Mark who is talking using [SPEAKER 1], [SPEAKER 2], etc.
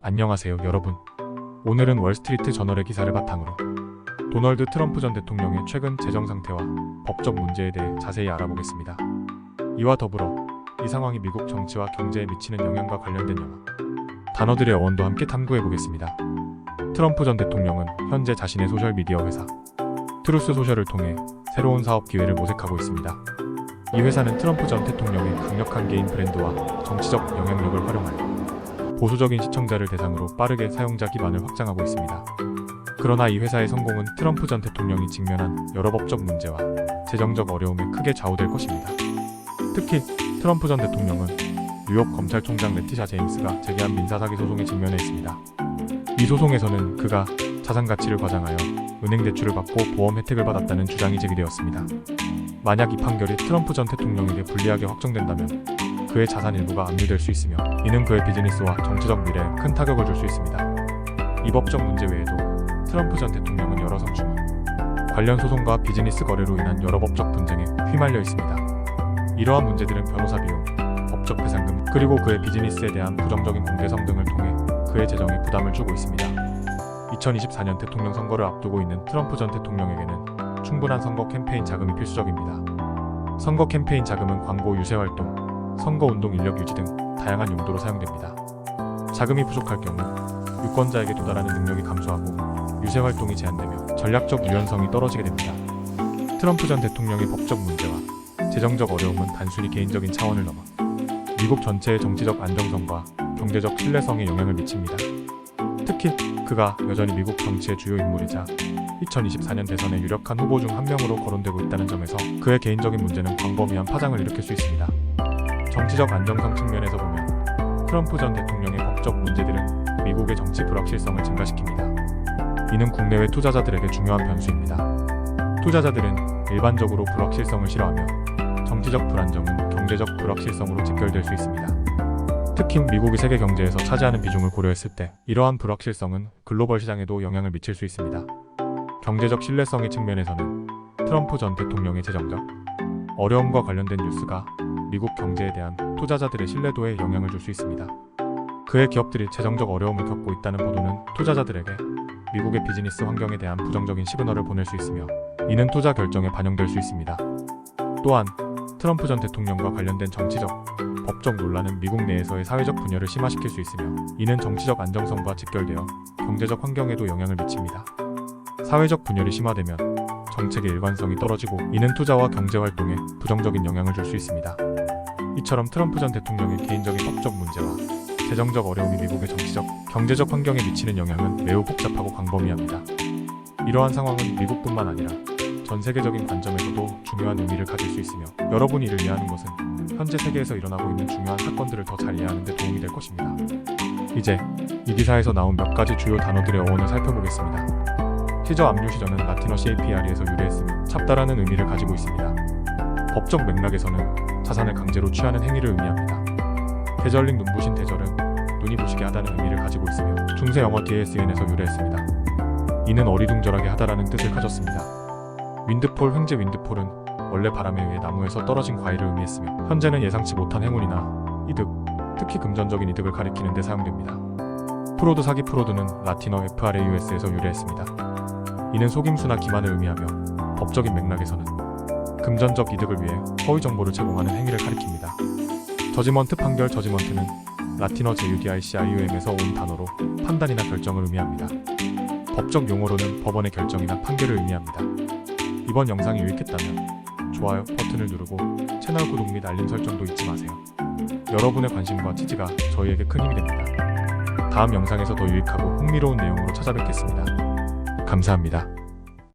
[SPEAKER 1] 안녕하세요 여러분. 오늘은 월스트리트 저널의 기사를 바탕으로 도널드 트럼프 전 대통령의 최근 재정 상태와 법적 문제에 대해 자세히 알아보겠습니다. 이와 더불어 이 상황이 미국 정치와 경제에 미치는 영향과 관련된 영화, 단어들의 어원도 함께 탐구해보겠습니다. 트럼프 전 대통령은 현재 자신의 소셜미디어 회사 트루스 소셜을 통해 새로운 사업 기회를 모색하고 있습니다. 이 회사는 트럼프 전 대통령의 강력한 개인 브랜드와 정치적 영향력을 활용하여 보수적인 시청자를 대상으로 빠르게 사용자 기반을 확장하고 있습니다. 그러나 이 회사의 성공은 트럼프 전 대통령이 직면한 여러 법적 문제와 재정적 어려움에 크게 좌우될 것입니다. 특히 트럼프 전 대통령은 뉴욕 검찰총장 레티샤 제임스가 제기한 민사사기 소송에 직면해 있습니다. 이 소송에서는 그가 자산 가치를 과장하여 은행 대출을 받고 보험 혜택을 받았다는 주장이 제기되었습니다. 만약 이 판결이 트럼프 전 대통령에게 불리하게 확정된다면 그의 자산 일부가 압류될 수 있으며 이는 그의 비즈니스와 정치적 미래에 큰 타격을 줄 수 있습니다. 이 법적 문제 외에도 트럼프 전 대통령은 여러 성추문 관련 소송과 비즈니스 거래로 인한 여러 법적 분쟁에 휘말려 있습니다. 이러한 문제들은 변호사 비용, 법적 배상금, 그리고 그의 비즈니스에 대한 부정적인 공개성 등을 통해 그의 재정에 부담을 주고 있습니다. 2024년 대통령 선거를 앞두고 있는 트럼프 전 대통령에게는 충분한 선거 캠페인 자금이 필수적입니다. 선거 캠페인 자금은 광고 유세 활동, 선거운동 인력 유지 등 다양한 용도로 사용됩니다. 자금이 부족할 경우 유권자에게 도달하는 능력이 감소하고 유세 활동이 제한되며 전략적 유연성이 떨어지게 됩니다. 트럼프 전 대통령의 법적 문제와 재정적 어려움은 단순히 개인적인 차원을 넘어 미국 전체의 정치적 안정성과 경제적 신뢰성에 영향을 미칩니다. 특히 그가 여전히 미국 정치의 주요 인물이자 2024년 대선의 유력한 후보 중 한 명으로 거론되고 있다는 점에서 그의 개인적인 문제는 광범위한 파장을 일으킬 수 있습니다. 정치적 안정성 측면에서 보면 트럼프 전 대통령의 법적 문제들은 미국의 정치 불확실성을 증가시킵니다. 이는 국내외 투자자들에게 중요한 변수입니다. 투자자들은 일반적으로 불확실성을 싫어하며 정치적 불안정은 경제적 불확실성으로 직결될 수 있습니다. 특히 미국이 세계 경제에서 차지하는 비중을 고려했을 때 이러한 불확실성은 글로벌 시장에도 영향을 미칠 수 있습니다. 경제적 신뢰성의 측면에서는 트럼프 전 대통령의 재정적 어려움과 관련된 뉴스가 미국 경제에 대한 투자자들의 신뢰도에 영향을 줄 수 있습니다. 그의 기업들이 재정적 어려움을 겪고 있다는 보도는 투자자들에게 미국의 비즈니스 환경에 대한 부정적인 시그널을 보낼 수 있으며 이는 투자 결정에 반영될 수 있습니다. 또한 트럼프 전 대통령과 관련된 정치적, 법적 논란은 미국 내에서의 사회적 분열을 심화시킬 수 있으며 이는 정치적 안정성과 직결되어 경제적 환경에도 영향을 미칩니다. 사회적 분열이 심화되면 정책의 일관성이 떨어지고 이는 투자와 경제 활동에 부정적인 영향을 줄 수 있습니다. 이처럼 트럼프 전 대통령의 개인적인 법적 문제와 재정적 어려움이 미국의 정치적, 경제적 환경에 미치는 영향은 매우 복잡하고 광범위합니다. 이러한 상황은 미국뿐만 아니라 전 세계적인 관점에서도 중요한 의미를 가질 수 있으며 여러분이 이를 이해하는 것은 현재 세계에서 일어나고 있는 중요한 사건들을 더 잘 이해하는 데 도움이 될 것입니다. 이제 이 기사에서 나온 몇 가지 주요 단어들의 어원을 살펴보겠습니다. 시저 압류 시저는 라틴어 CAPR에서 유래했으며 찹다라는 의미를 가지고 있습니다. 법적 맥락에서는 자산을 강제로 취하는 행위를 의미합니다. 대절링 눈부신 대절은 눈이 부시게 하다는 의미를 가지고 있으며 중세 영어 DSN에서 유래했습니다. 이는 어리둥절하게 하다라는 뜻을 가졌습니다. 윈드폴 횡재 윈드폴은 원래 바람에 의해 나무에서 떨어진 과일을 의미했으며 현재는 예상치 못한 행운이나 이득, 특히 금전적인 이득을 가리키는 데 사용됩니다. 프로드 사기 프로드는 라틴어 FRAUS에서 유래했습니다. 이는 속임수나 기만을 의미하며 법적인 맥락에서는 금전적 이득을 위해 허위 정보를 제공하는 행위를 가리킵니다. 저지먼트 판결 저지먼트는 라틴어 JUDICIUM에서 온 단어로 판단이나 결정을 의미합니다. 법적 용어로는 법원의 결정이나 판결을 의미합니다. 이번 영상이 유익했다면 좋아요 버튼을 누르고 채널 구독 및 알림 설정도 잊지 마세요. 여러분의 관심과 지지가 저희에게 큰 힘이 됩니다. 다음 영상에서 더 유익하고 흥미로운 내용으로 찾아뵙겠습니다. 감사합니다.